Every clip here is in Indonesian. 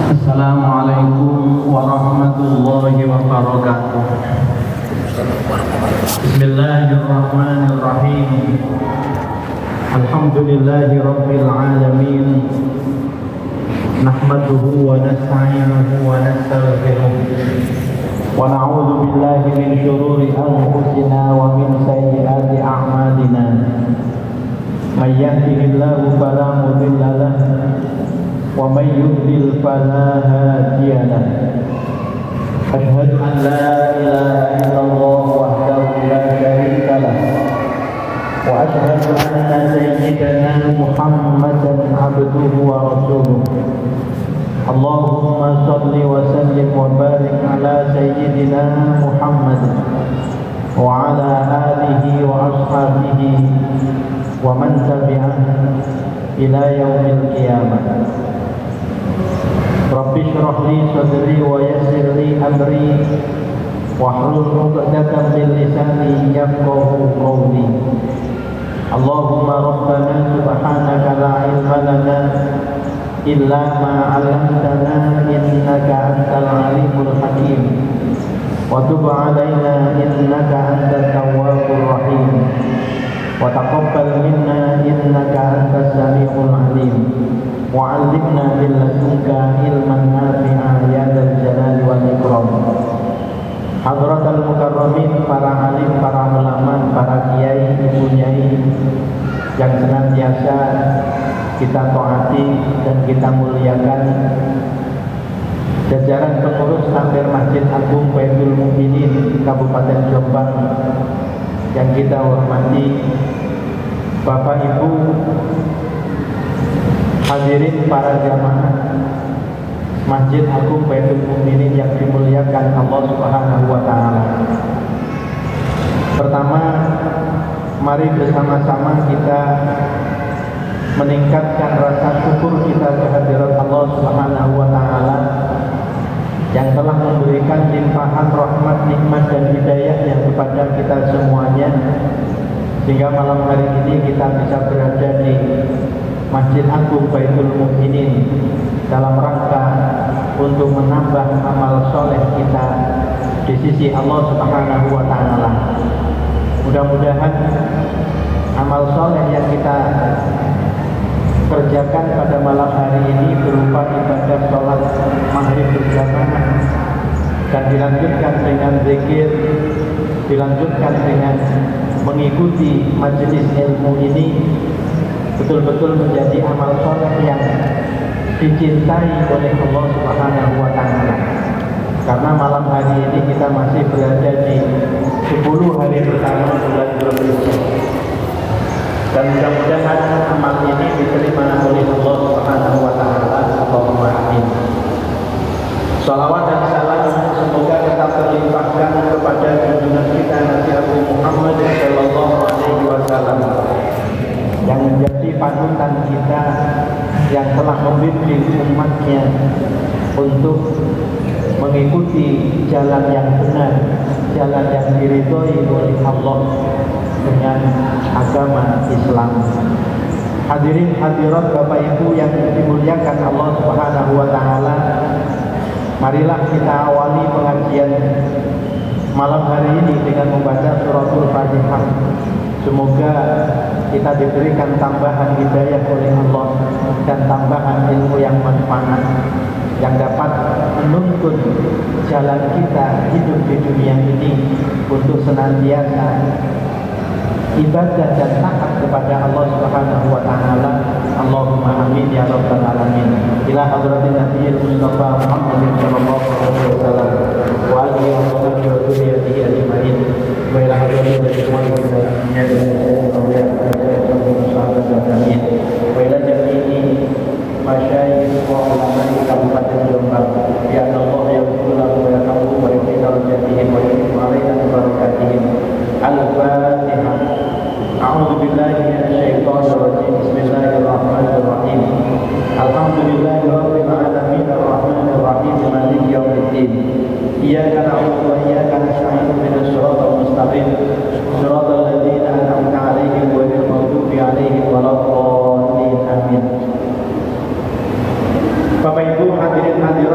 Assalamualaikum warahmatullahi wabarakatuh. Bismillahirrahmanirrahim. Alhamdulillahi rabbil alamin. Nahmaduhu wa nasta'inuhu wa nastaghfiruh. Wa na'udzu billahi min shururi anfusina wa min sayyiati a'malina. May yahdihillahu fala mudilla lahu wa may yudlil fala hadiya lahu. Asyhadu an la ilaha illallah wahdahu la syarika lahu wa asyhadu anna sayyidana Muhammadan abduhu wa rasuluh. Allahumma shalli wa sallim wa barik ala sayyidina Muhammad wa ala alihi wa ashabihi wa man tabi'ahum ila yaumil qiyamah. Rabbi shrah li sadri wa yassir li amri wahlul 'uqdatam min lisani yafqahu qawli. Allahumma rabbana subhanaka la ilma lana illa ma 'allamtana innaka antal alimul hakim wa tub 'alaina innaka antat tawwabur rahim wa taqabbal minna innaka antas samiul alim wa 'allimna min ladunka ilman nafi'a ya dzal jalali wal ikram. Hadratal mukarramin, para alim, para ulama, para kiai, ibu nyai yang senantiasa kita taati dan kita muliakan, jajaran pengurus takmir Masjid Agung Baitul Mukminin Kabupaten Jombang yang kita hormati, Bapak Ibu hadirin para jamaah Masjid Agung Baitul Mukminin yang dimuliakan Allah Subhanahu wa taala. Pertama, mari bersama-sama kita meningkatkan rasa syukur kita kehadirat Allah Subhanahu wa taala yang telah memberikan limpahan rahmat, nikmat dan hidayahnya kepada kita semuanya, sehingga malam hari ini kita bisa berada di Masjid Agung Baitul Mukminin dalam rangka untuk menambah amal soleh kita di sisi Allah Subhanahu wa taala. Mudah-mudahan amal soleh yang kita kerjakan pada malam hari ini berupa ibadah sholat maghrib berjamaah dan dilanjutkan dengan zikir, dilanjutkan dengan mengikuti majelis ilmu ini, betul-betul menjadi amal soleh yang dicintai oleh Allah Subhanahu wa taala. Karena malam hari ini kita masih berada di 10 hari pertama bulan Dzulhijjah. Dan mudah-mudahan amal ini diterima oleh Allah Subhanahu wa taala. Allahumma amin. Shalawat dan salam semoga tetap terlimpahkan kepada junjungan kita Nabi Agung Muhammad sallallahu alaihi wasallam yang menjadi panutan kita, yang telah membimbing umatnya untuk mengikuti jalan yang benar, jalan yang diridhoi oleh Allah dengan agama Islam. Hadirin hadirat Bapak Ibu yang dimuliakan Allah Subhanahu wa taala, marilah kita awali pengajian malam hari ini dengan membaca suratul Fatihah. Semoga kita diberikan tambahan hidayah oleh Allah dan tambahan ilmu yang manfaat yang dapat menuntun jalan kita hidup di dunia ini untuk senantiasa ibadah dan taat kepada Allah Subhanahu wa taala. Allahumma amin ya rabbal alamin. Ila hadratin nabiyil mustafa Muhammadin sallallahu alaihi wasallam wa alihi wa sahbihi wa dzurriyyatihi ajmain. Wa ila hadratin nabiyil wa ila jami'i masyayikh wa ulama Kabupaten Jombang. Ya Allah ya Allah wa ya Allah wa ya darajatihim wa alaina barakatihim. Al-Fatihah. A'udzu billahi minasy syaithanir rajim. Bismillahirrahmanirrahim. Alhamdulillahirabbil alamin arrahmanir rahim maliki yaumiddin. Iyyaka na'budu wa iyyaka nasta'in ihdinas siratal mustaqim siratal ladzina an'amta 'alaihim ghairil maghdubi 'alaihim waladdallin. Amin. Bapak Ibu hadirin hadirat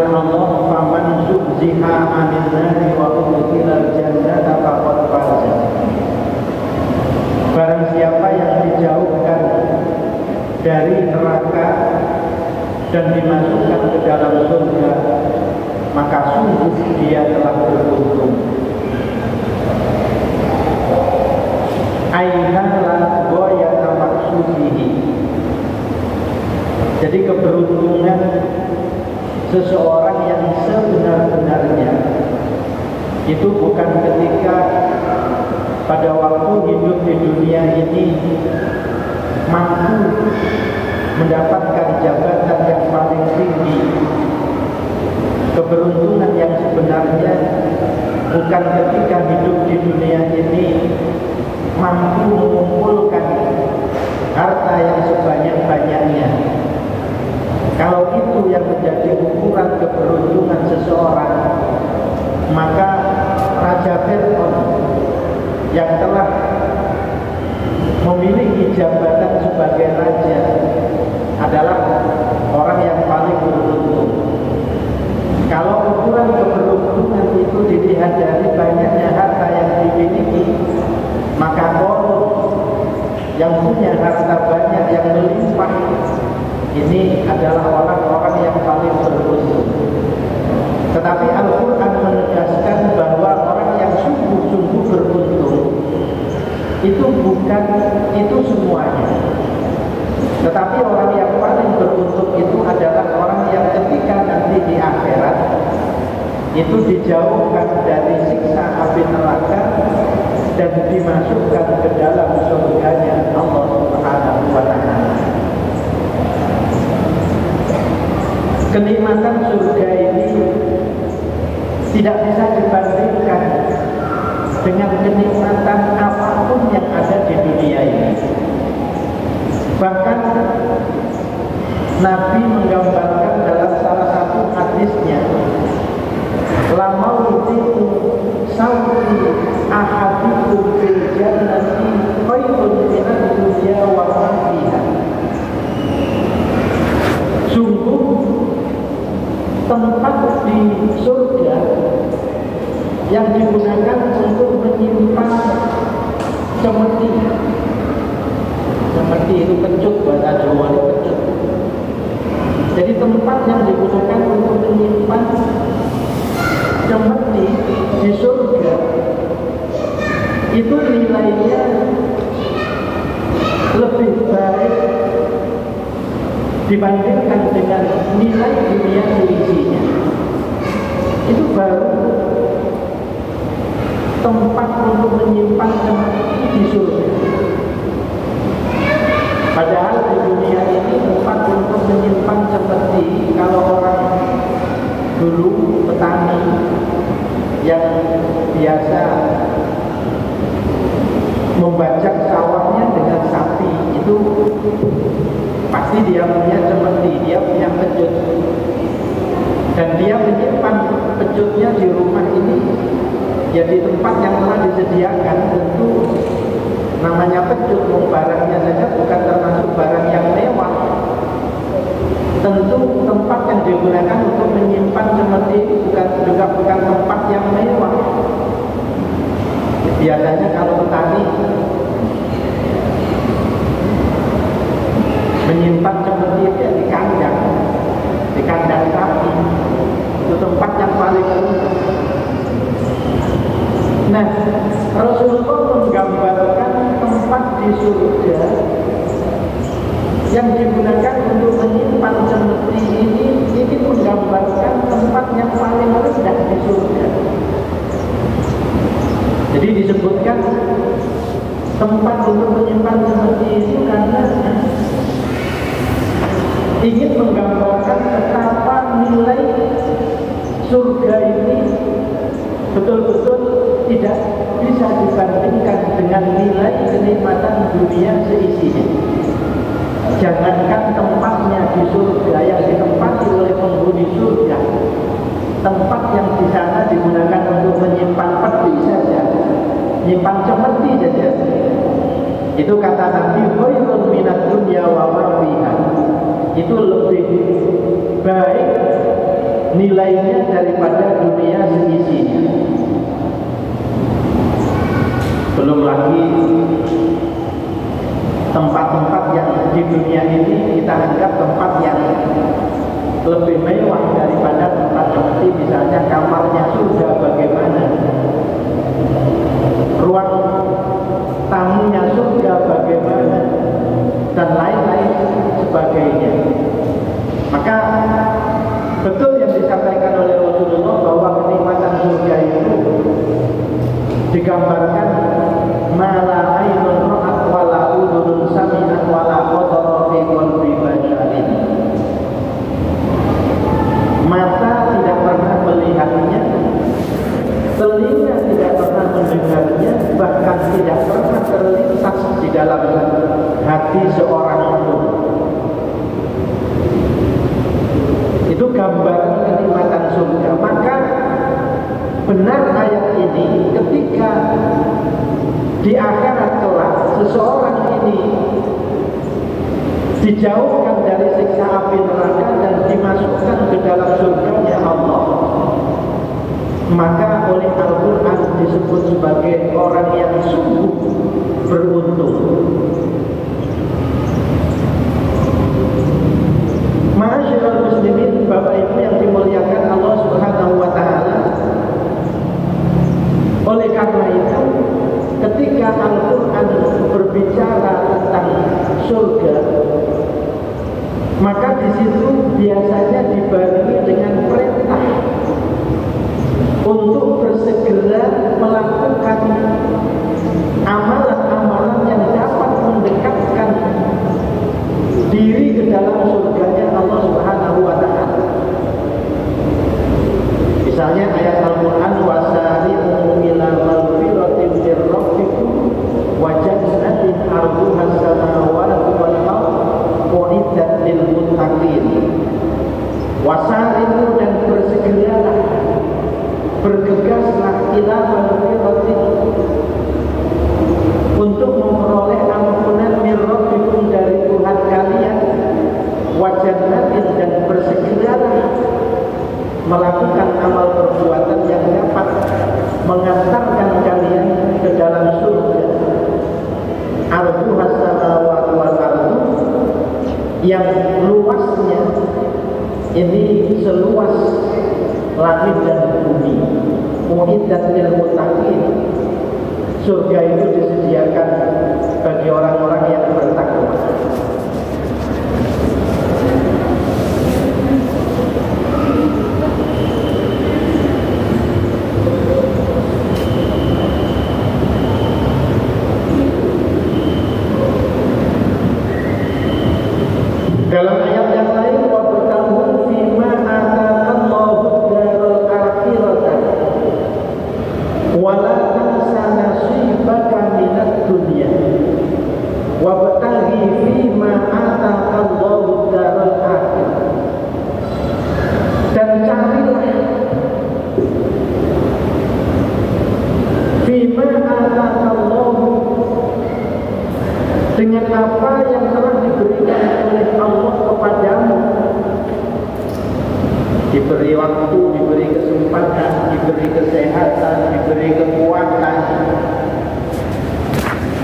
firman Allah, faman zuhziha 'anil nari wa udkhilal jannata faqad faza. Barang siapa yang dijauhkan dari neraka dan dimasukkan ke dalam surga, maka sungguh dia telah beruntung. Ainalah ghayata maqsudihi. Jadi keberuntungan seseorang yang sebenar-benarnya itu bukan ketika pada waktu hidup di dunia ini mampu mendapatkan jabatan yang paling tinggi. Keberuntungan yang sebenarnya bukan ketika hidup di dunia ini mampu mengumpulkan harta yang sebanyak-banyaknya. Kalau itu yang menjadi ukuran keberuntungan seseorang, maka Raja Fir'aun yang telah memiliki jabatan sebagai raja adalah orang yang paling beruntung. Kalau ukuran keberuntungan itu dilihat dari banyaknya harta yang dimiliki, maka Qarun yang punya harta banyak yang melimpah ini adalah orang-orang yang paling beruntung. Tetapi Al-Quran menegaskan bahwa orang yang sungguh-sungguh beruntung itu bukan itu semuanya. Tetapi orang yang paling beruntung itu adalah orang yang ketika nanti di akhirat itu dijauhkan dari siksa api neraka dan dimasukkan ke dalam surganya Allah Subhanahu wa Ta'ala. Kenikmatan surga ini tidak bisa dibandingkan dengan kenikmatan apapun yang ada di dunia ini. Bahkan Nabi menggambarkan dalam salah satu hadisnya, la maulidu sauti ahadikum fil jannati khairun minad dunya wa ma fiha. Sungguh tempat di surga yang digunakan untuk menyimpan cemeti. Cemeti itu kecut, bahasa Jawa itu kecut. Jadi tempat yang digunakan untuk menyimpan cemeti di surga itu nilainya lebih baik dibandingkan dengan nilai dunia seisinya. Itu baru tempat untuk menyimpan cemeti di surga. Padahal di dunia ini tempat untuk menyimpan cemeti, kalau orang dulu petani yang biasa membajak sawahnya dengan sapi, itu pasti dia punya cemeti, dia punya pecut, dan dia menyimpan pecutnya di rumah ini ya di tempat yang telah disediakan. Tentu namanya pecut, barangnya saja bukan termasuk barang yang mewah. Tentu tempat yang digunakan untuk menyimpan cemeti juga bukan tempat yang mewah. Biasanya kalau petani menyimpan cemeti itu di kandang sapi, itu tempat yang paling rendah. Nah, Rasulullah menggambarkan tempat di surga yang digunakan untuk menyimpan cemeti ini menggambarkan tempat yang paling rendah di surga. Jadi disebutkan tempat untuk menyimpan cemeti itu karena ingin menggambarkan betapa nilai surga ini betul-betul tidak bisa dibandingkan dengan nilai kenikmatan dunia seisinya. Jangankan tempatnya di surga yang ditempati oleh penghuni surga, tempat yang di sana digunakan untuk menyimpan peti saja, menyimpan cemeti saja, itu kata Nabi khairun minad dunya wa ma fiha, itu lebih baik nilainya daripada dunia seisinya. Belum lagi tempat-tempat yang di dunia ini kita anggap tempat yang lebih mewah daripada tempat seperti misalnya kamarnya surga bagaimana, ruang tamunya surga bagaimana, dan lain-lain sebagainya. Maka betul yang disampaikan oleh Rasulullah bahwa kenikmatan surga itu digambarkan mala ainun ra'at wala udhunun sami'at wala qadara fi qalbi basharin. Mata tidak pernah melihatnya, telinga tidak pernah mendengarnya, bahkan tidak pernah terlintas di dalam hati seorang manusia. Itu gambaran kenikmatan surga. Maka benar ayat ini ketika di akhirat kelak seseorang ini dijauhkan dari siksa api neraka dan dimasukkan ke dalam surganya Allah, maka oleh Al-Quran disebut sebagai orang yang sungguh beruntung. Ma'asyiral muslimin, Bapak Ibu yang dimuliakan Allah Subhanahu wa taala. Oleh karena itu, ketika Al-Quran berbicara tentang surga, maka di situ biasanya dibarengi dengan perintah untuk bersegera melakukan amalan-amalan yang dapat mendekatkan diri ke dalam surganya Allah Subhanahu wa taala. Misalnya ayat Al-Quran, wasari'u ila maghfiratin min rabbikum wa jannatin 'arduha as-samawati wal ardh u'iddat lil muttaqin. Wasari'u, dan bersegeralah, bergegaslah ila maghfiratin, untuk memperoleh ampunan min rabbikum, dari Tuhan kalian, wa jannatin, dan bersegeralah melakukan amal perbuatan yang dapat mengantarkan kalian ke dalam surga. Arduha as-samawati wal ardh, yang luasnya ini seluas langit dan bumi. U'iddat lil muttaqin, surga itu disediakan bagi orang-orang yang bertakwa. Dalam ayat yang lain, wa bertahun fima ataqallahu darul akhirata wa la tansa nasibaka minad dunya wa bertahhi fima ataqallahu darul akhirata, dan carilah fima ataqallahu, dengan apa yang telah diberikan oleh Allah kepadamu. Diberi waktu, diberi kesempatan, diberi kesehatan, diberi kekuatan.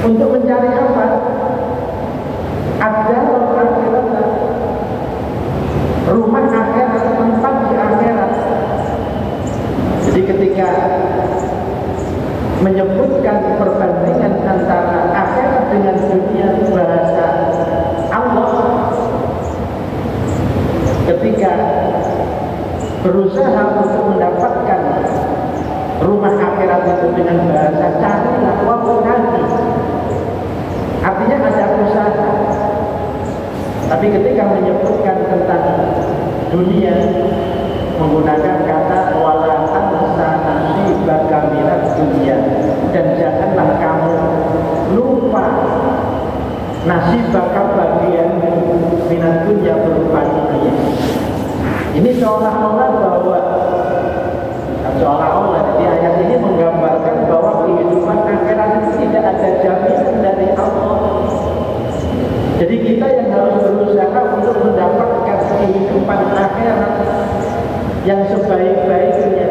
Untuk mencari apa? Ada akhirat, rumah akhirat, tempat di akhirat. Jadi ketika menyebutkan perbandingan antara akhirat dengan dunia, bahasa Allah ketika berusaha untuk mendapatkan rumah akhirat itu dengan bahasa carilah wabtaghi, artinya ada usaha. Tapi ketika menyebutkan tentang dunia menggunakan kata wala tansa nasibaka minad dunya, dan janganlah kamu lupa nasibaka, bagian minad dunya, berupa dunia. Ini seolah-olah bahwa di ayat ini menggambarkan bahwa kehidupan akhirat itu tidak ada jaminan dari Allah. Jadi kita yang harus berusaha untuk mendapatkan kehidupan akhirat yang sebaik-baiknya.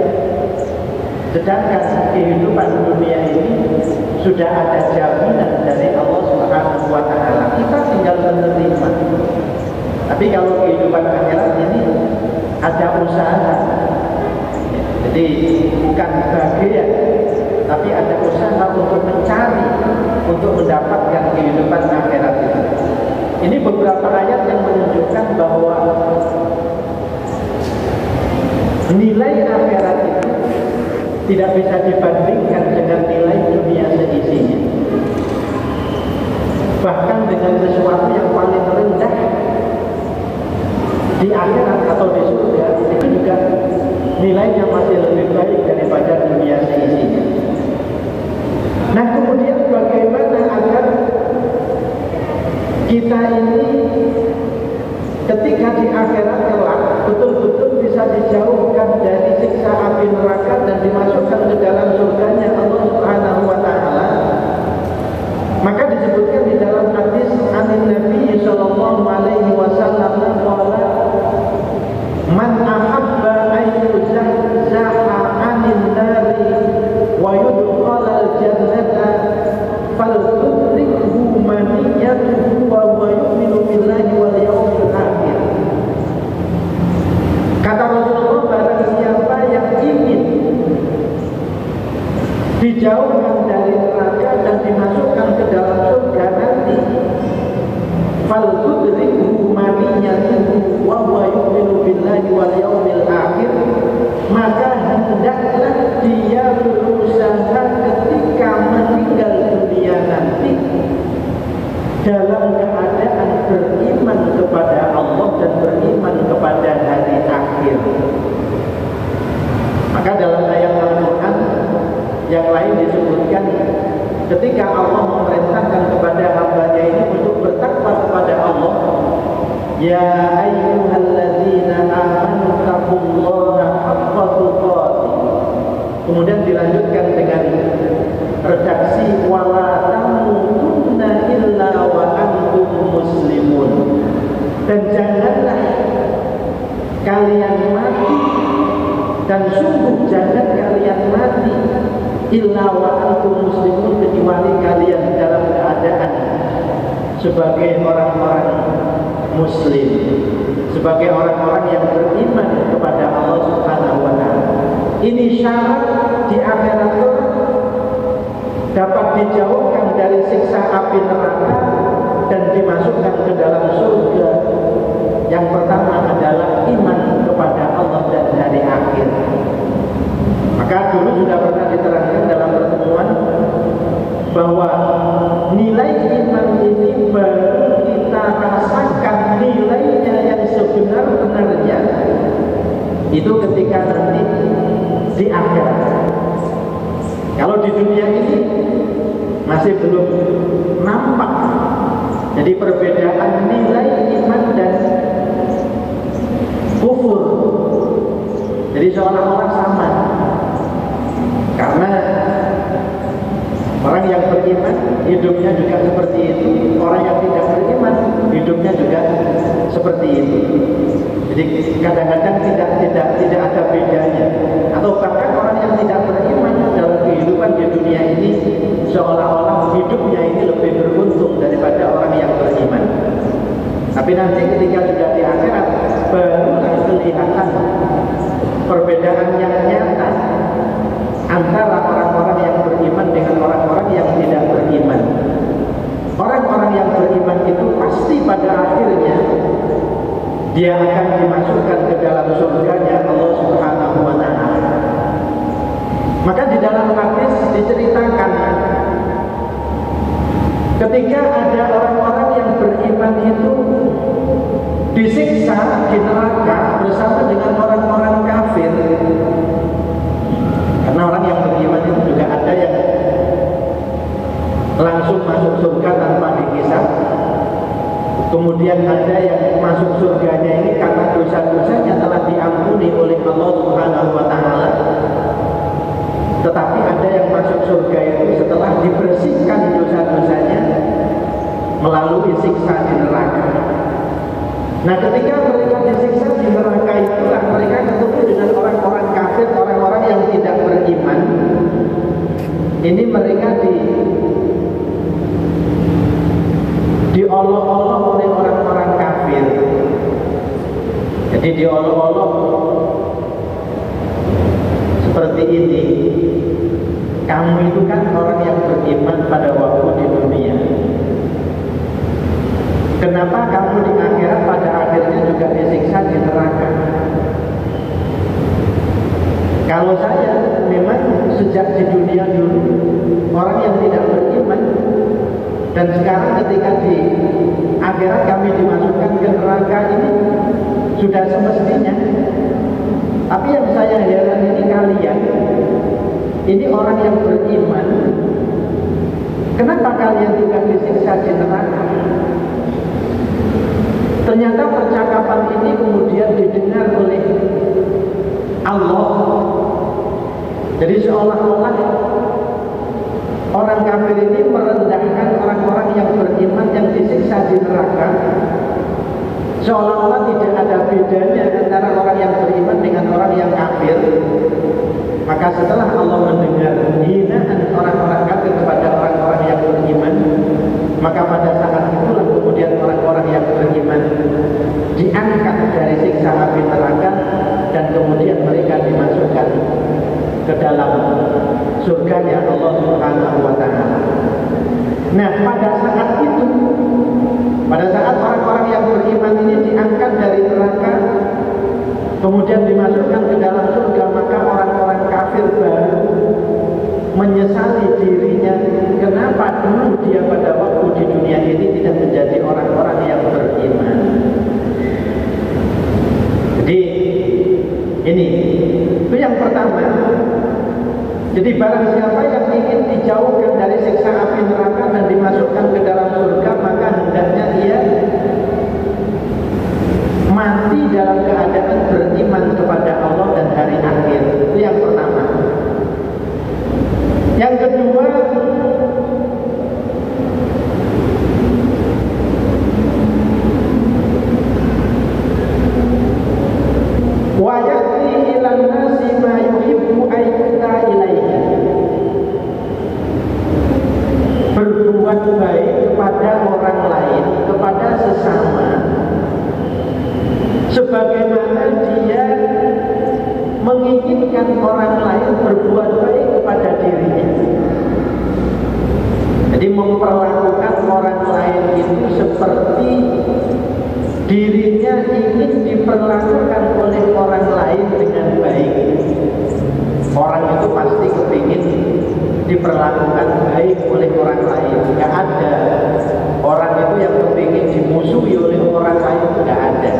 Sedangkan kehidupan dunia ini sudah ada jaminan dari Allah Subhanahu wa Ta'ala. Kita tinggal menerima. Tapi kalau kehidupan akhirat ini ada usaha. Jadi bukan bagian, tapi ada usaha untuk mencari, untuk mendapatkan kehidupan akhirat itu. Ini beberapa ayat yang menunjukkan bahwa nilai akhirat itu tidak bisa dibandingkan dengan nilai dunia seisinya. Bahkan dengan sesuatu yang paling rendah di akhirat atau di surga, itu juga nilainya masih lebih baik daripada dunia seisinya. Nah, kemudian bagaimana agar kita ini ketika di akhirat kelak betul-betul bisa dijauhkan dari siksa api neraka dan dimasukkan ke dalam surganya Allah Subhanahu wa Ta'ala? Maka disebutkan di dalam hadis anin Nabi sallallahu alaihi wasallam, qala man ahabba an yuzahzaha 'anil nari wa yudkhala al-jannata faltudrikhu maniyatuhu wa huwa yu'minu billahi wal yawmil akhir. Kata Rasulullah, barang siapa yang ingin dijauhkan dari neraka dan dimasukkan ke dalam surga nanti, faltudrikhu maniyatuhu wa huwa yu'minu billahi wal yawmil akhir, maka hendaklah dia berusaha ketika meninggal dunia nanti dalam keadaan beriman kepada Allah dan beriman kepada hari akhir. Maka dalam ayat Al-Quran yang lain disebutkan ketika Allah memerintahkan kepada hambanya ini untuk bertakwa kepada Allah, ya ayyuhalladzina amanu taqullaha haqqa tuqatih. Kemudian dilanjutkan dengan redaksi wala tamutunna illa wa antum muslimun. Dan janganlah kalian mati, dan sungguh jangan kalian mati illa wa antum muslimun, kecuali kalian dalam keadaan sebagai orang-orang muslim, sebagai orang-orang yang beriman kepada Allah Subhanahu wa Ta'ala. Ini syarat di akhirat dapat dijauhkan dari siksa api neraka dan dimasukkan ke dalam surga. Yang pertama adalah iman kepada Allah dan hari akhir. Maka dulu sudah pernah diterangkan dalam pertemuan bahwa nilai iman ini baru kita rasakan nilainya yang sebenar-benarnya itu ketika nanti di akhirat. Kalau di dunia ini masih belum nampak. Jadi perbedaan nilai iman dan kufur, jadi seolah-olah sama. Karena orang yang beriman hidupnya juga seperti itu, orang yang tidak beriman hidupnya juga seperti itu. Jadi kadang-kadang tidak ada bedanya. Atau bahkan orang yang tidak beriman dalam kehidupan di dunia ini seolah-olah hidupnya ini lebih beruntung daripada orang yang beriman. Tapi nanti ketika sudah di akhirat barulah kelihatan perbedaan yang nyata antara orang-orang yang beriman dengan orang-orang yang tidak beriman. Orang-orang yang beriman itu pasti pada akhirnya dia akan dimasukkan ke dalam surganya Allah Subhanahu wa Ta'ala. Maka di dalam hadis diceritakan ketika ada orang-orang yang beriman itu disiksa di neraka bersama dengan orang-orang kafir. Karena orang yang beriman itu juga ada yang langsung masuk surga tanpa dihisab. Kemudian ada yang masuk surganya ini karena dosa-dosanya telah diampuni oleh Allah Subhanahu wa Ta'ala. Tetapi ada yang masuk surga itu setelah dibersihkan dosa-dosanya melalui siksa di neraka. Nah, ketika mereka disiksa di neraka itulah mereka ketemu dengan orang-orang seperti ini. Kamu itu kan orang yang beriman pada waktu di dunia. Kenapa kamu di akhirat pada akhirnya juga disiksa di neraka? Kalau saya memang sejak di dunia dulu orang yang tidak beriman, dan sekarang ketika di akhirat kami dimasukkan ke neraka, ini sudah semestinya. Tapi yang saya heran ini kalian, ini orang yang beriman, kenapa kalian juga disiksa di neraka? Ternyata percakapan ini kemudian didengar oleh Allah. Jadi seolah-olah orang kafir ini merendahkan orang-orang yang beriman yang disiksa di neraka, seolah-olah tidak ada bedanya antara orang yang beriman dengan orang yang kafir. Maka setelah Allah mendengar hinaan orang-orang kafir kepada orang-orang yang beriman, maka pada saat itulah kemudian orang-orang yang beriman diangkat dari siksa api neraka dan kemudian mereka dimasukkan ke dalam surganya Allah Subhanahu wa Ta'ala. Nah, pada saat itu, pada saat orang-orang yang beriman ini diangkat dari neraka kemudian dimasukkan ke dalam surga, maka orang-orang kafir baru menyesali dirinya, kenapa dulu dia pada waktu di dunia ini tidak menjadi orang-orang yang beriman. Jadi ini itu yang pertama. Jadi barang siapa yang ingin dijauhkan dari siksa api neraka dan dimasukkan ke dalam surga, maka hendaknya ia mati dalam keadaan beriman kepada Allah dan hari akhir. Itu yang pertama. Yang kedua, wa ya'ti ilan nasi ma yuhibbu ayyuta ilaihi. Berbuat baik kepada orang lain, kepada sesama, sebagaimana dia menginginkan orang lain berbuat baik kepada dirinya. Jadi memperlakukan orang lain itu seperti dirinya ingin diperlakukan oleh orang lain dengan baik. Orang itu pasti kepingin diperlakukan baik oleh orang lain. Gak ada orang itu yang kepingin dimusuhi oleh orang lain, gak ada.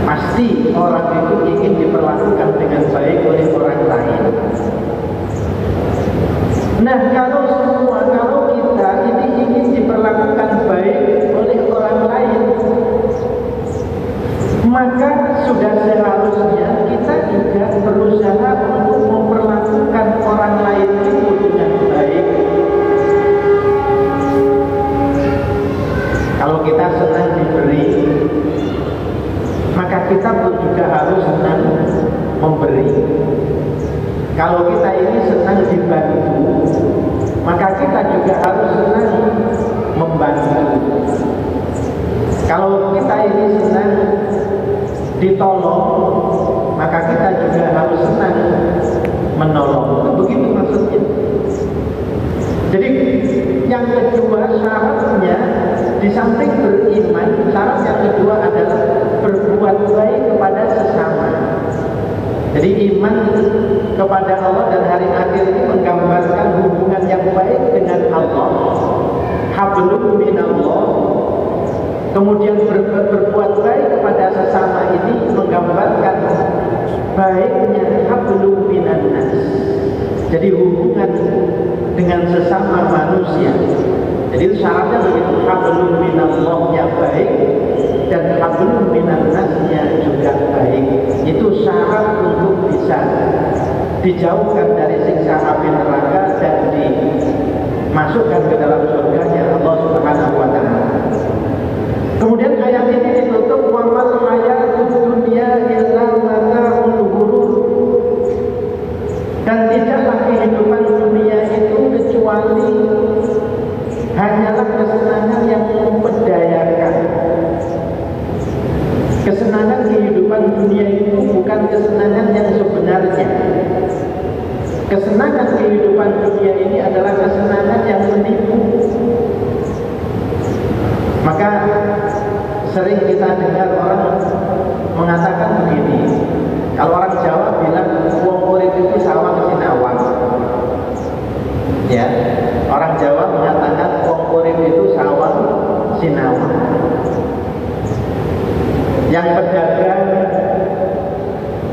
Pasti orang itu ingin diperlakukan dengan baik oleh orang lain. Nah, kalau kita ini ingin diperlakukan baik oleh orang lain, maka sudah seharusnya kita juga berusaha untuk memperlakukan orang lain itu dengan baik. Kalau kita senang diberi, maka kita pun juga harus senang memberi. Kalau kita ini senang dibantu, maka kita juga harus senang membantu. Kalau kita ini senang ditolong, maka kita juga harus senang menolong. Begitu maksudnya. Jadi yang kedua syaratnya, di samping beriman, syarat yang kedua adalah berbuat baik kepada sesama. Jadi iman kepada Allah dan hari akhir ini menggambarkan hubungan yang baik dengan Allah, hablum minallah. Kemudian berbuat baik kepada sesama ini menggambarkan baiknya hablum minannas. Jadi hubungan dengan sesama manusia. Jadi syaratnya begitu, hablum minallahnya baik dan hablum minannasnya juga baik. Itu syarat untuk bisa dijauhkan dari siksa api neraka dan dimasukkan ke dalam surganya Allah Subhanahu wa Ta'ala. Kemudian ayat ini ditutup wa mal hayatud dunya illa mata'ul ghurur. Dan tidaklah kehidupan dunia itu kecuali hanyalah kesenangan yang mempedayakan. Kesenangan kehidupan dunia itu bukan kesenangan yang sebenarnya. adalah kesenangan yang menipu. Maka sering kita dengar orang mengatakan begini, kalau orang Jawa bilang wong urip itu sawang sinawang. Ya, orang Jawa mengatakan wong urip itu sawang sinawang. Yang pedagang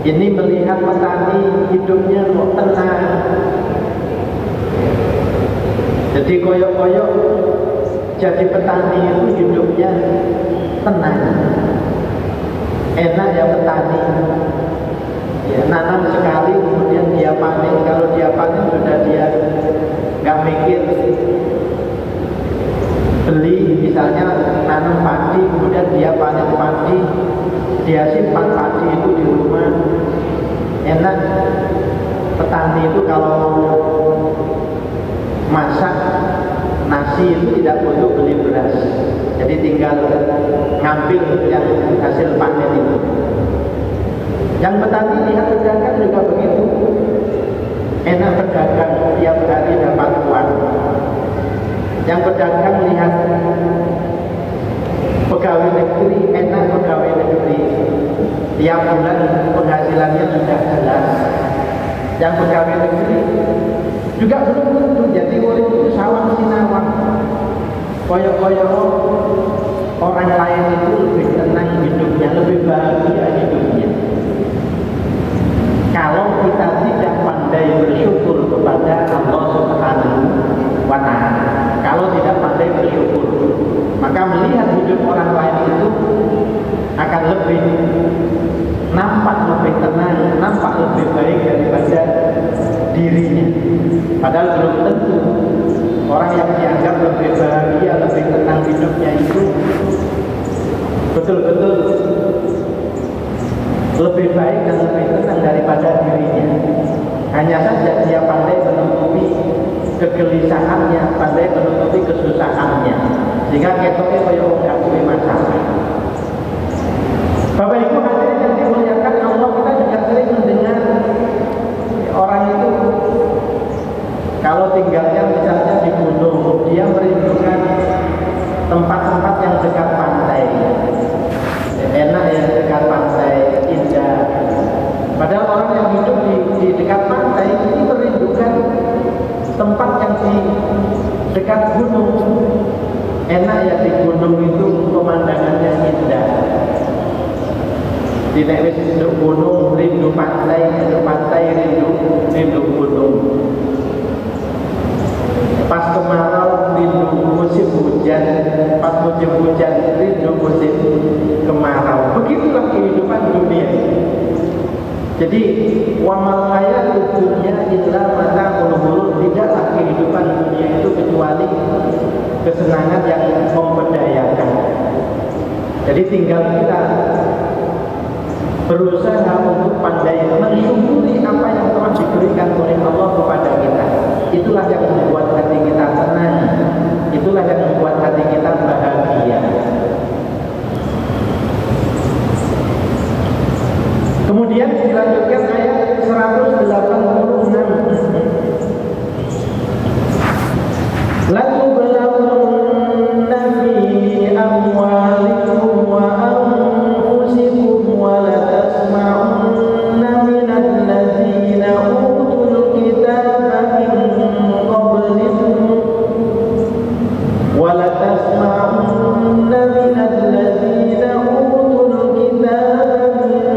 ini melihat petani hidupnya kok tenang. Jadi koyok-koyok jadi petani itu hidupnya tenang. Enak ya petani. Ya, nanam sekali kemudian dia panen. Kalau dia panen sudah dia nggak mikir beli, misalnya nanam padi kemudian dia panen padi, dia simpan padi itu di rumah. Enak. Petani itu kalau masak nasi itu tidak butuh beli beras, jadi tinggal ngambil yang hasil panen itu. Yang petani lihat pedagang juga begitu, enak berdagang, tiap hari dapat uang. Yang pedagang lihat pegawai negeri, enak pegawai negeri, tiap bulan penghasilannya sudah jelas. Yang pegawai negeri juga belum tentu, jadi urip itu sawang sinawang. Koyok-koyok orang lain itu lebih tenang hidupnya, lebih bahagia hidupnya. Kalau kita tidak pandai bersyukur kepada Allah Subhanahu wa Ta'ala, kalau tidak pandai bersyukur, maka melihat hidup orang lain itu akan lebih nampak lebih tenang, nampak lebih baik daripada dirinya. Padahal belum tentu. Orang yang dianggap lebih bahagia, lebih tenang hidupnya itu betul-betul lebih baik dan lebih tenang daripada dirinya. Hanya saja dia pandai menutupi kegelisahannya, pandai menutupi kesusahannya, sehingga ketoknya kaya nggak punya masalah. Bapak Ibu hadirin yang dimuliakan Allah, kita juga sering mendengar orang itu kalau tinggalnya misalnya di gunung, dia merindukan tempat-tempat yang dekat pantai. Enak ya dekat pantai, indah. Padahal orang yang hidup di dekat pantai ini merindukan tempat yang di dekat gunung. Enak ya di gunung itu pemandangannya indah. Di nek wis gunung rindu pantai rindu gunung. Pas kemarau rindu musim hujan, pas musim hujan rindu musim kemarau. Begitulah kehidupan dunia. Jadi wamal hayatud dunya illa mata'ul ghurur, tidaklah kehidupan dunia itu kecuali kesenangan yang memperdayakan. Jadi tinggal kita berusaha untuk pandai mensyukuri apa yang telah diberikan oleh Allah kepada kita. Itulah yang membuat hati kita tenang, itulah yang membuat hati kita bahagia. Kemudian dilanjutkan ayat 186. Latublaghunna fi amwalikum wa anfusikum wa latasma'unna minal ladzina utul kitaba min qablikum wa latasma'unna minal ladzina utul kitaba min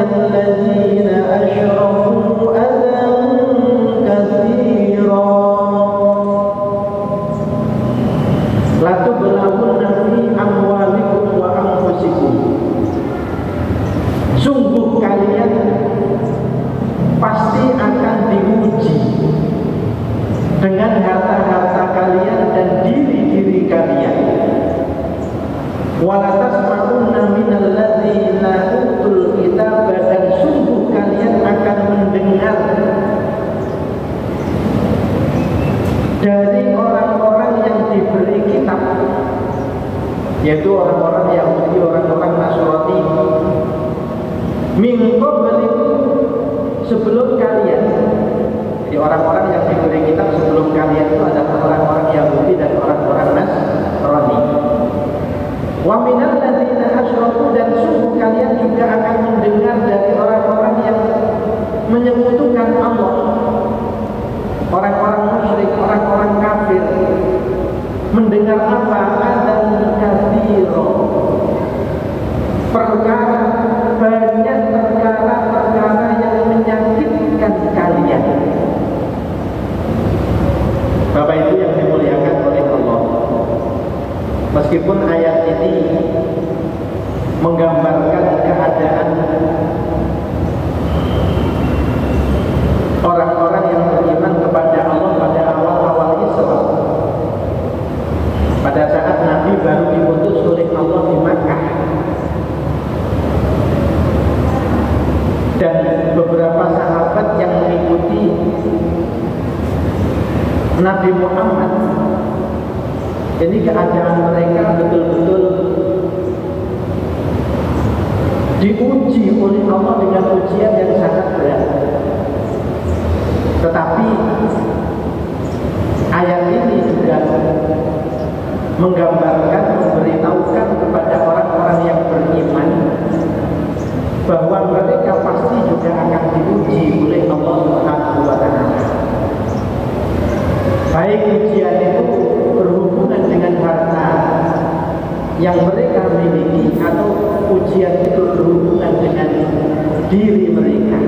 الذين أشركوا أذى كثيرا لتبلغن في أموالكم وأنفسكم. Sungguh kalian pasti akan diuji dengan harta-harta kalian dan diri-diri kalian. Walatasma'unna minal ladzina utul kitaba, dan sungguh kalian akan mendengar dari orang-orang yang diberi kitab, yaitu orang-orang Yahudi, orang-orang Nasrani, min qablikum, sebelum kalian. Jadi orang-orang yang diberi kitab sebelum kalian itu adalah orang-orang Yahudi dan orang-orang Nasrani. Wa minal ladzina asyraku, dan sungguh kalian juga akan mendengar dari orang-orang yang menyekutukan Allah. Orang-orang musyrik, orang-orang kafir. Mendengar apa? Adzan katsira. Perkara, banyak perkara-perkara yang menyakitkan kalian. Bapak Ibu yang dimuliakan oleh Allah, meskipun ayat ini menggambarkan keadaan orang-orang yang beriman kepada Allah pada awal-awal Islam, pada saat Nabi baru diutus oleh Allah di Makkah, dan beberapa sahabat yang mengikuti Nabi Muhammad. Ini keadaan mereka betul-betul diuji oleh Allah dengan ujian yang sangat berat. Tetapi ayat ini juga menggambarkan, memberitahukan kepada orang-orang yang beriman bahwa mereka pasti juga akan diuji oleh Allah Subhanahu wa Ta'ala. Baik ujian itu berhubungan dengan harta yang mereka miliki, atau ujian itu berhubungan dengan diri mereka.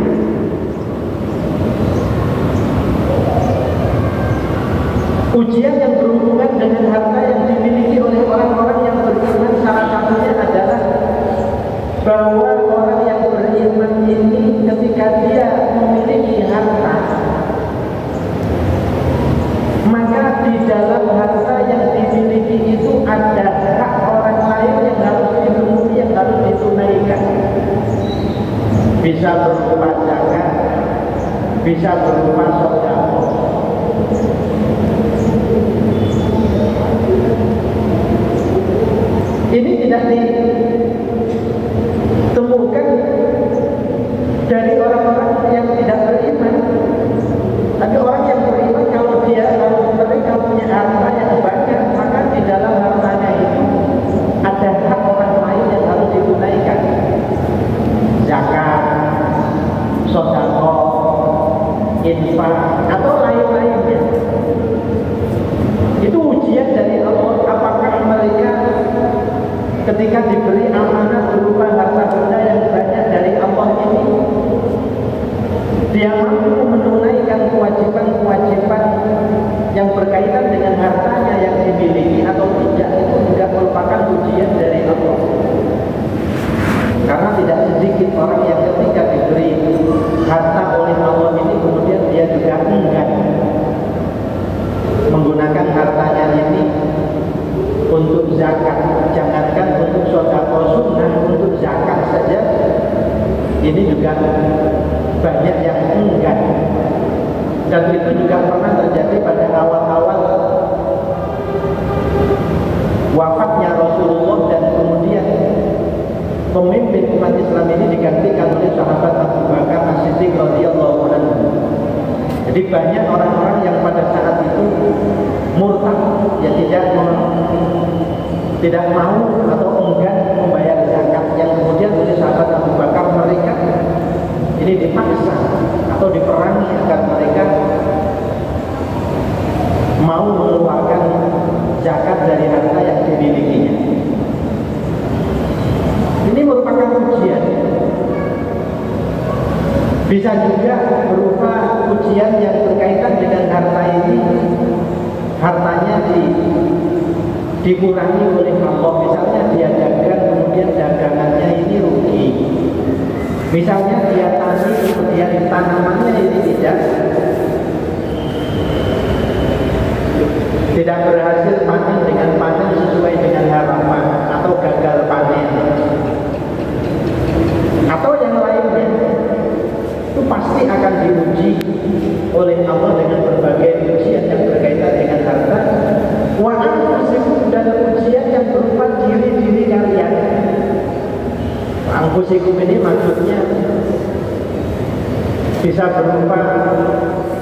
Ujian yang berhubungan dengan harta yang dimiliki oleh orang-orang yang beriman, salah satunya adalah bahwa orang yang beriman ini ketika dia memiliki harta, maka di dalam harta yang dimiliki itu ada hak orang lain yang harus dipenuhi, yang harus ditunaikan. Bisa berupa zakat, bisa berupa sedekah. Ini tidak ditemukan dari orang-orang yang tidak beriman. Tapi orang yang beriman, kalau mereka punya harta yang banyak, maka di dalam hartanya itu ada hak orang lain yang harus ditunaikan. Zakat, sedekah, infak, atau lain-lainnya. Itu ujian dari Allah. Apakah mereka ketika diberi amanah berupa harta benda yang banyak dari Allah ini, dia mampu menunaikan kewajiban-kewajiban yang berkaitan dengan hartanya yang dimiliki atau tidak. Itu juga merupakan ujian dari Allah. Karena tidak sedikit orang yang ketika diberi harta oleh Allah ini, kemudian dia juga enggan menggunakan hartanya ini untuk zakat. Jangankan untuk sedekah sunnah, untuk zakat saja ini juga banyak yang enggan. Dan itu juga pernah terjadi pada awal-awal wafatnya Rasulullah, dan kemudian pemimpin umat Islam ini digantikan oleh sahabat Abu Bakar As-Siddiq radhiyallahu anhu. Jadi banyak orang-orang yang pada saat itu murtad, ya tidak mau atau enggan membayar zakat, yang kemudian oleh sahabat Abu Bakar mereka ini dipaksa atau diperangi agar mereka mau mengeluarkan zakat dari harta yang dimilikinya. Ini merupakan ujian. Bisa juga berupa ujian yang berkaitan dengan harta ini, hartanya dikurangi oleh Allah. Misalnya dia dagang, kemudian dagangannya ini rugi. Misalnya dia tani, kemudian tanamannya ini tidak berhasil panen dengan panen sesuai dengan harapan, atau gagal panen, atau yang lainnya. Itu pasti akan diuji oleh Allah dengan berbagai ujian yang berkaitan dengan harta. Wa anfusikum, dan ujian yang berupa diri-diri kalian. Anfusikum ini maksudnya bisa berupa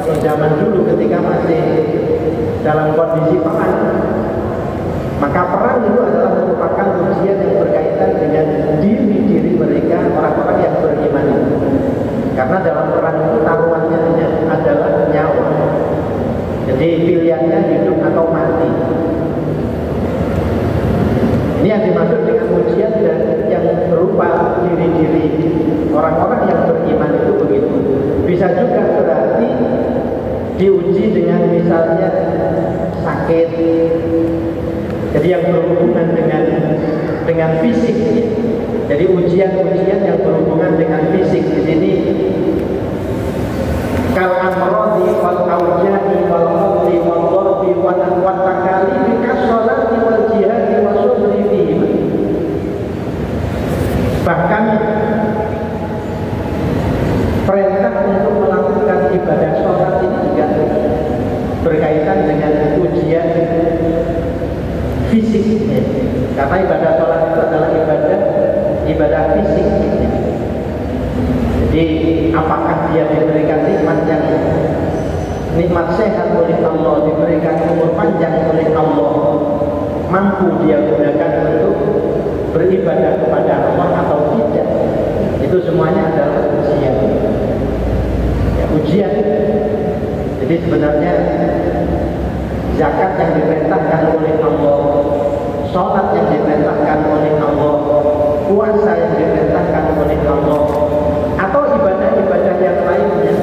zaman dulu ketika masih dalam kondisi perang, maka perang itu adalah merupakan ujian yang berkaitan dengan diri mereka, orang-orang yang beriman itu. Karena dalam perang itu taruhannya adalah nyawa. Jadi pilihannya hidup atau mati. Ini yang dimaksud dengan ujian dan yang berupa diri orang-orang yang beriman itu begitu. Bisa juga berarti diuji dengan misalnya sakit. Jadi yang berhubungan dengan fisik. Jadi ujian-ujian yang berhubungan dengan fisik di sini kal amrodi wal aujani wal qadri wal darbi wal takalifi kasolati wal jihadi wal subri fihi. Bahkan perintah untuk melakukan ibadah sholat ini juga berkaitan dengan ujian fisik, karena ibadah sholat itu adalah ibadah fisik. Jadi apakah dia diberikan nikmat sehat oleh Allah, diberikan umur panjang oleh Allah, mampu dia gunakan untuk beribadah kepada Allah atau tidak, itu semuanya adalah ujian. Ya, ujian. Jadi sebenarnya zakat yang diperintahkan oleh Allah, sholat yang diperintahkan oleh Allah, puasa yang diperintahkan oleh Allah, atau ibadah-ibadah yang lainnya,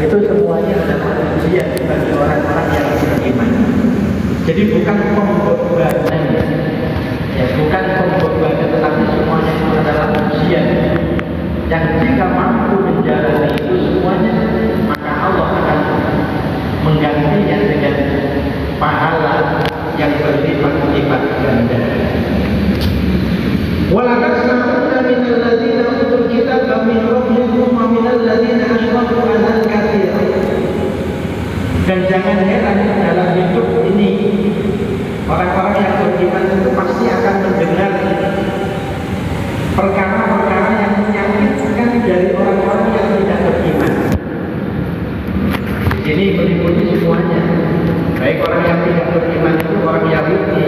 itu semuanya adalah ujian bagi orang-orang yang beriman. Jadi bukan pembebanan, ya bukan pembebanan, tetapi semuanya itu adalah ujian yang jika mampu menjalani itu semuanya, maka Allah akan menggantinya dengan pahala yang berlipat-lipat ganda. Wala tasma'unna minal ladzina utul kitaba min qablikum wa minal ladzina asyraku adzan katsira. Dan jangan heran dalam hidup ini orang-orang yang beriman itu pasti akan mendengar perkara-perkara yang menyakitkan dari orang-orang yang tidak beriman. Ini meliputi semuanya, baik orang yang tidak beriman itu orang Yahudi,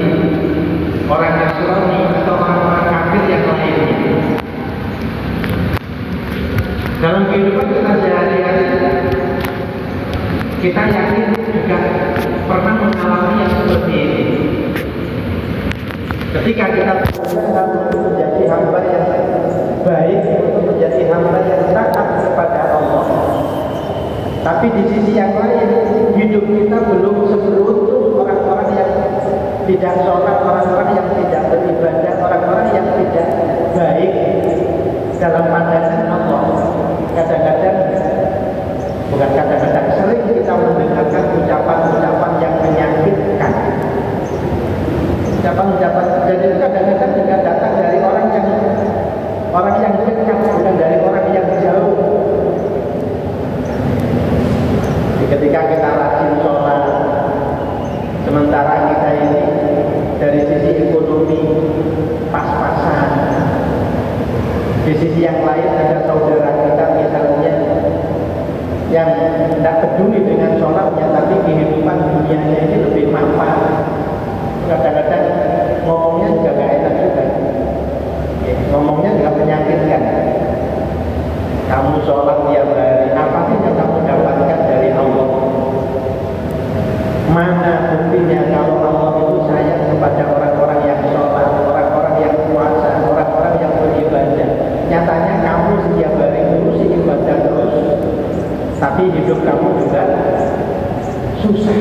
orang Nasrani, atau orang-orang kafir yang lainnya. Dalam kehidupan kita sehari-hari, kita yakin juga pernah mengalami yang seperti ini. Ketika kita berusaha untuk menjadi hamba yang baik, untuk menjadi hamba yang taat kepada Allah, tapi di sisi yang lain, hidup kita belum seberuntung orang-orang yang tidak sholat, orang-orang yang tidak beribadah, orang-orang yang tidak baik dalam pandangan Allah. Kadang-kadang, bukan kadang-kadang, sering kita mendengarkan ucapan-ucapan yang menyakitkan. Ucapan-ucapan, dan itu kadang-kadang juga datang dari orang yang dekat, bukan dari orang yang jauh. Ketika kita rajin sholat, sementara kita ini dari sisi ekonomi pas-pasan, di sisi yang lain ada saudara kita misalnya yang tidak peduli dengan sholatnya, tapi kehidupan dunianya ini lebih mapan. Kadang-kadang ngomongnya juga gak enak juga, ngomongnya juga menyakitkan. Kamu sholat tiap hari, apa sih yang kamu dapatkan dari Allah? Mana buktinya kalau Allah itu sayang kepada orang-orang yang sholat, orang-orang yang puasa, orang-orang yang beribadah? Nyatanya kamu setiap hari ngurusi ibadah terus, tapi hidup kamu juga susah.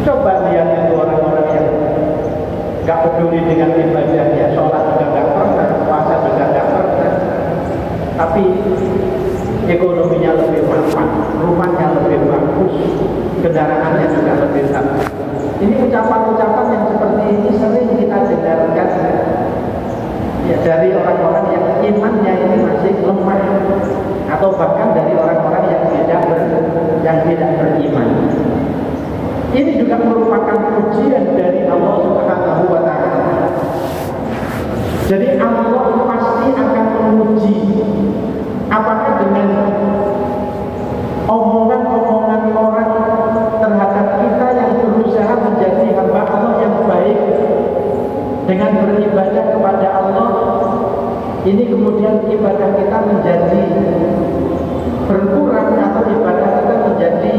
Coba lihat itu orang-orang yang gak peduli dengan ibadahnya, sholat juga gak pernah, puasa juga gak pernah, tapi ekonominya lebih mapan, rumahnya lebih bagus, kendaraannya juga lebih bagus. Ini ucapan-ucapan yang seperti ini sering kita dengarkan ya, dari orang-orang yang imannya ini masih lemah, atau bahkan dari orang-orang yang tidak beriman. Ini juga merupakan ujian dari Allah Subhanahu wa Ta'ala. Jadi Allah pasti akan menguji apakah dengan kemudian ibadah kita menjadi berkurang atau ibadah kita menjadi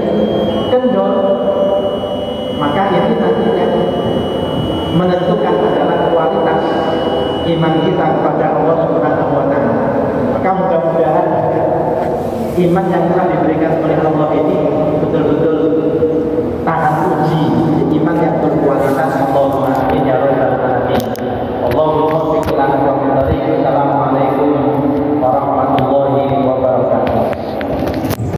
kendor, maka ini nantinya menentukan adalah kualitas iman kita kepada Allah Subhanahu wa Ta'ala. Maka mudah-mudahan iman yang telah diberikan oleh Allah ini betul-betul tahan uji, iman yang